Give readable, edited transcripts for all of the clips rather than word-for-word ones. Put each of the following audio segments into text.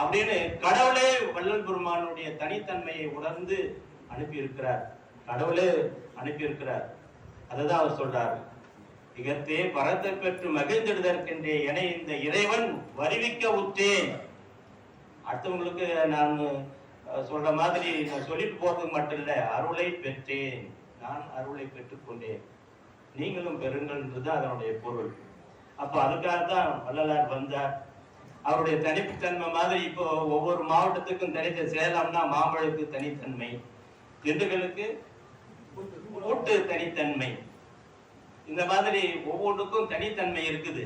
அப்படின்னு கடவுளே வள்ளல் பெருமானுடைய தனித்தன்மையை உணர்ந்து அனுப்பியிருக்கிறார். கடவுளே அனுப்பியிருக்கிறார். அதுதான் அவர் சொல்றார். இகத்தே பரத்தை பெற்று மகிழ்ந்திடுதற்கின்றே என இந்த இறைவன் வருவிக்க உற்றேன். அடுத்தவங்களுக்கு நான் சொல்ற மாதிரி நான் சொல்லிட்டு போறதுக்கு மட்டும் இல்ல, அருளை பெற்றேன், நான் அருளை பெற்றுக்கொண்டேன், நீங்களும் பெறுங்கள் என்றுதான் அதனுடைய பொருள். அப்போ அதுக்காகத்தான் வள்ளலார் வந்தார். அவருடைய தனித்தன்மை மாதிரி இப்போ ஒவ்வொரு மாவட்டத்துக்கும் தனித்த, சேலம்னா மாம்பழத்துக்கு தனித்தன்மை, திண்டுக்கலுக்கு கூட்டு தனித்தன்மை, இந்த மாதிரி ஒவ்வொன்றுக்கும் தனித்தன்மை இருக்குது.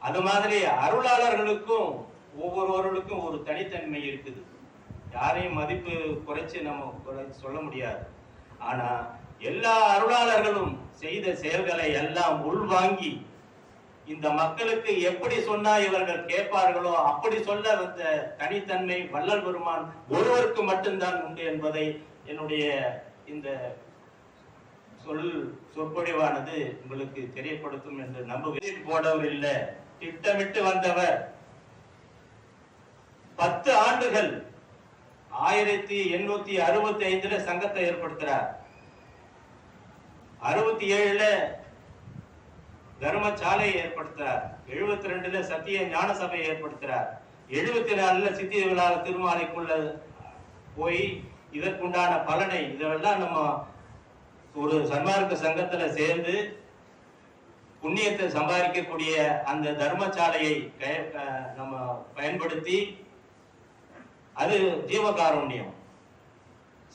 அது மாதிரி அருளாளர்களுக்கும் ஒவ்வொருவர்களுக்கும் ஒரு தனித்தன்மை இருக்குது. யாரையும் மதிப்பு குறைச்சு நம்ம சொல்ல முடியாது. ஆனா எல்லா அருளாளர்களும் செய்த செயல்களை எல்லாம் உள்வாங்கி இந்த மக்களுக்கு எப்படி சொன்னா இவர்கள் கேட்பார்களோ அப்படி சொல்ல வந்த தனித்தன்மை வள்ளல் பெருமான் ஒருவருக்கு மட்டும்தான் உண்டு என்பதை என்னுடைய இந்த சொற்பொழிவானது உங்களுக்கு தெரியப்படுத்தும் என்று நம்புகிறேன். போடவர் இல்ல, திட்டமிட்டு வந்தவர். 10 ஆண்டுகள் 1865 சங்கத்தை ஏற்படுத்துறார். 67 தர்மசாலையை ஏற்படுத்துறார். 72 சத்திய ஞான சபையை ஏற்படுத்துறார். 74 சித்தி விழா திருமாலைக்குள்ள போய் இதற்குண்டான பலனை இதெல்லாம் நம்ம ஒரு சன்மார்க்க சங்கத்துல சேர்ந்து புண்ணியத்தை சம்பாதிக்கக்கூடிய அந்த தர்மசாலையை நம்ம பயன்படுத்தி, அது ஜீவகாருண்யம்.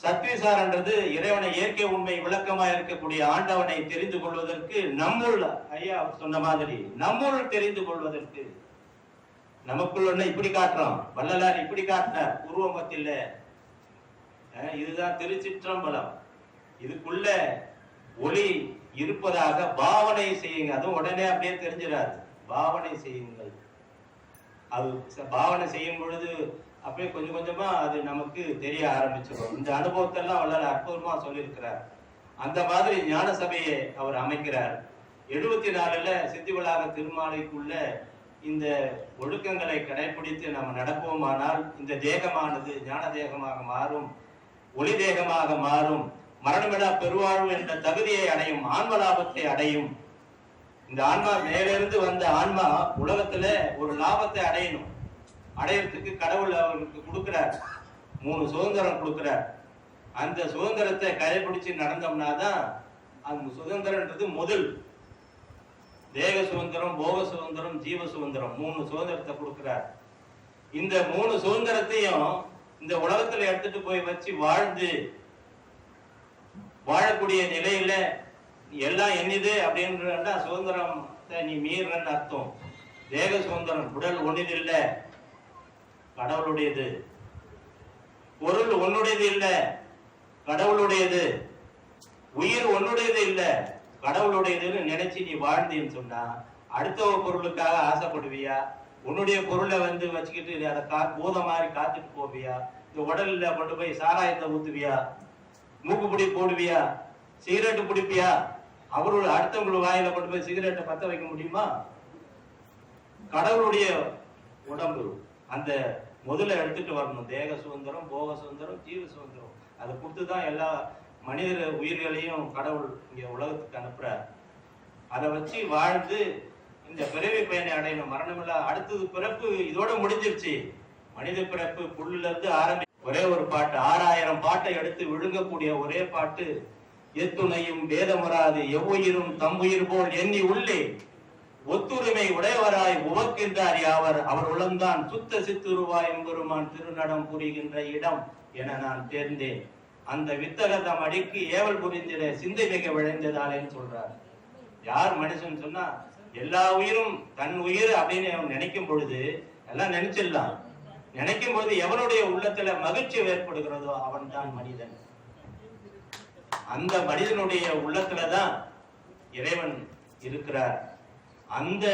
சத்விசாரன்றது இறைவனை இயற்கை உண்மை விளக்கமா இருக்கக்கூடிய ஆண்டவனை தெரிந்து கொள்வதற்கு, நம்முள் ஐயா சொன்ன மாதிரி நம்முள் தெரிந்து கொள்வதற்கு, நமக்குள்ள இப்படி காட்டுறோம், வள்ளலார் இப்படி காட்டினார் உருவமத்தில். இதுதான் திருச்சிற்றம்பலம். இதுக்குள்ள ஒளி இருப்பதாக பாவனை செய்யுங்க. அதுவும் உடனே அப்படியே தெரிஞ்சிடாது, பாவனை செய்யுங்கள். அது பாவனை செய்யும் பொழுது அப்படியே கொஞ்சம் கொஞ்சமா அது நமக்கு தெரிய ஆரம்பிச்சிடும். இந்த அனுபவத்தெல்லாம் வள்ளலார் அற்புதமா சொல்லியிருக்கிறார். அந்த மாதிரி ஞான சபையை அவர் அமைக்கிறார். 74 சித்தி வளாக திருமாலைக்குள்ள இந்த ஒழுக்கங்களை கடைபிடித்து நம்ம நடப்போமானால் இந்த தேகமானது ஞான தேகமாக மாறும், ஒளி தேகமாக மாறும், மரணமிடா பெருவாழ்வு என்ற தகுதியை அடையும், ஆன்ம அடையும். இந்த ஆன்மா மேலிருந்து வந்த ஆன்மா உலகத்துல ஒரு லாபத்தை அடையணும். அடையறதுக்கு கடவுள் அவருக்கு கொடுக்கிறார், 3 சுதந்திரம் கொடுக்கிறார். அந்த சுதந்திரத்தை கடைபிடிச்சு நடந்தோம்னா தான் அந்த சுதந்திரன்றது முதல். தேக சுதந்திரம், போக சுதந்திரம், ஜீவ சுதந்திரம், 3 சுதந்திரத்தை கொடுக்கிறார். இந்த 3 சுதந்திரத்தையும் இந்த உலகத்துல எடுத்துட்டு போய் வச்சு வாழ்ந்து வாழக்கூடிய நிலையில எல்லாம் என்னது அப்படின்ற சுதந்திரத்தை நீ மீறன்னு அர்த்தம். தேக சுதந்திரம், உடல் ஒன்னிது இல்ல, கடவுளுடையது. பொருள் உன்னுடையது இல்ல, கடவுளுடையது. உயிர் உன்னுடையது இல்ல, கடவுளுடையதுன்னு நினைச்சு நீ வாழ்ந்தேன்னு சொன்னா அடுத்த பொருளுக்காக ஆசைப்படுவியா? உன்னுடைய பொருளை வச்சுக்கிட்டு அதை பூத மாதிரி காத்துட்டு போவியா? இந்த உடல்ல கொண்டு போய் சாராயத்தை ஊத்துவியா? மூக்குப்பிடி போடுவியா? சிகரெட்டு பிடிப்பியா? அவரோட அடுத்தவங்களோட வாயில கொண்டு போய் சிகரெட்டை பத்த வைக்க முடியுமா? கடவுளுடைய உடம்பு அந்த முதல்ல எடுத்துட்டு வரணும். தேக சுதந்திரம், போக சுதந்திரம், ஜீவ சுதந்திரம். அதை கொடுத்துதான் எல்லா மனித உயிர்களையும் கடவுள் இங்க உலகத்துக்கு அனுப்புறார். அதை வச்சு வாழ்ந்து இந்த பிறவி பயனை அடையணும். மரணமில்லா அடுத்தது பிறப்பு இதோட முடிஞ்சிருச்சு. மனித பிறப்பு புல்லுல இருந்து ஆரம்பி ஒரே ஒரு பாட்டு, 6000 பாட்டை எடுத்து விழுங்கக்கூடிய ஒரே பாட்டு, எத்துணையும் வேதமராது எவ்வுயிரும் தம்முயிர் போல் எண்ணி உள்ளே ஒத்துரிமை உடையவராய் உவக்கின்றார் யாவர் அவர் உளம்தான் சுத்த சித்துருவாய் எம்பெருமான் திருநடம் புரிகின்ற இடம் என நான் தேர்ந்தேன். அந்த வித்தகதம் அடிக்கு ஏவல் புரிந்திட சிந்தை மிக விளைந்ததாலேன்னு சொல்றார். யார் மனுஷன் சொன்னா எல்லா உயிரும் தன் உயிர் அப்படின்னு அவன் நினைக்கும் பொழுது எல்லாம் நினைச்சிடலாம். நினைக்கும் பொழுது எவனுடைய உள்ளத்துல மகிழ்ச்சி ஏற்படுகிறதோ அவன் தான் மனிதன். அந்த மனிதனுடைய உள்ளத்துலதான் இறைவன் இருக்கிறார். அந்த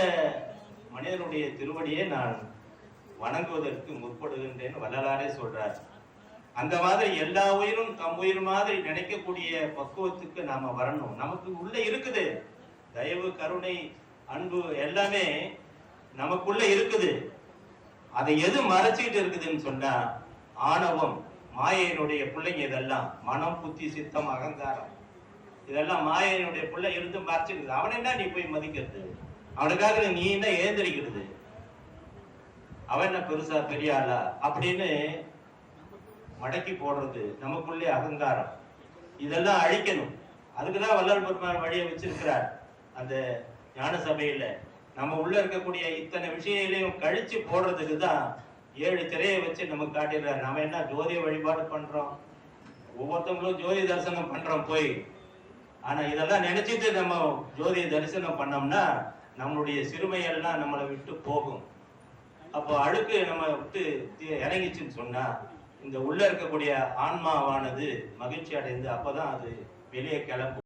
மனிதனுடைய திருவடியை நான் வணங்குவதற்கு முற்படுகின்றேன் வள்ளலாரே சொல்றார். அந்த மாதிரி எல்லா உயிரும் தம் உயிர் மாதிரி நினைக்கக்கூடிய பக்குவத்துக்கு நாம வரணும். நமக்கு உள்ள இருக்குது தயவு, கருணை, அன்பு எல்லாமே நமக்குள்ள இருக்குது. அதை எது மறைச்சிட்டு இருக்குதுன்னு சொன்னா ஆணவம், மாயையினுடைய பிள்ளைங்க. இதெல்லாம் மனம், புத்தி, சித்தம், அகங்காரம், இதெல்லாம் மாயையினுடைய பிள்ளை இருந்து மறைச்சிருக்குது. அவனை என்ன நீ போய் மதிக்கிறது? அவனுக்காக நீ என்ன ஏந்திரிக்கிறது? அவன் என்ன பெருசா பெரிய ஆளா அப்படின்னு மடக்கி போடுறது நமக்குள்ளே அகங்காரம். இதெல்லாம் அழிக்கணும். அதுக்குதான் வள்ளல் பெருமான் வழியை வச்சிருக்கிறார். அந்த ஞான சபையில நம்ம உள்ள இருக்கக்கூடிய இத்தனை விஷயங்களையும் கழிச்சு போடுறதுக்கு தான் 7 திரையை வச்சு நமக்கு காட்டிடுறாரு. நம்ம என்ன ஜோதிய வழிபாடு பண்றோம், ஒவ்வொருத்தவங்களும் ஜோதி தரிசனம் பண்றோம் போய். ஆனா இதெல்லாம் நினைச்சிட்டு நம்ம ஜோதிய தரிசனம் பண்ணோம்னா நம்மளுடைய சிறுமையெல்லாம் நம்மளை விட்டு போகும். அப்போ அழுக்கு நம்ம விட்டு இறங்கிச்சுன்னு சொன்னா இந்த உள்ள இருக்கக்கூடிய ஆன்மாவானது மகிழ்ச்சி அடைந்து அப்பதான் அது வெளியே கிளம்பும்.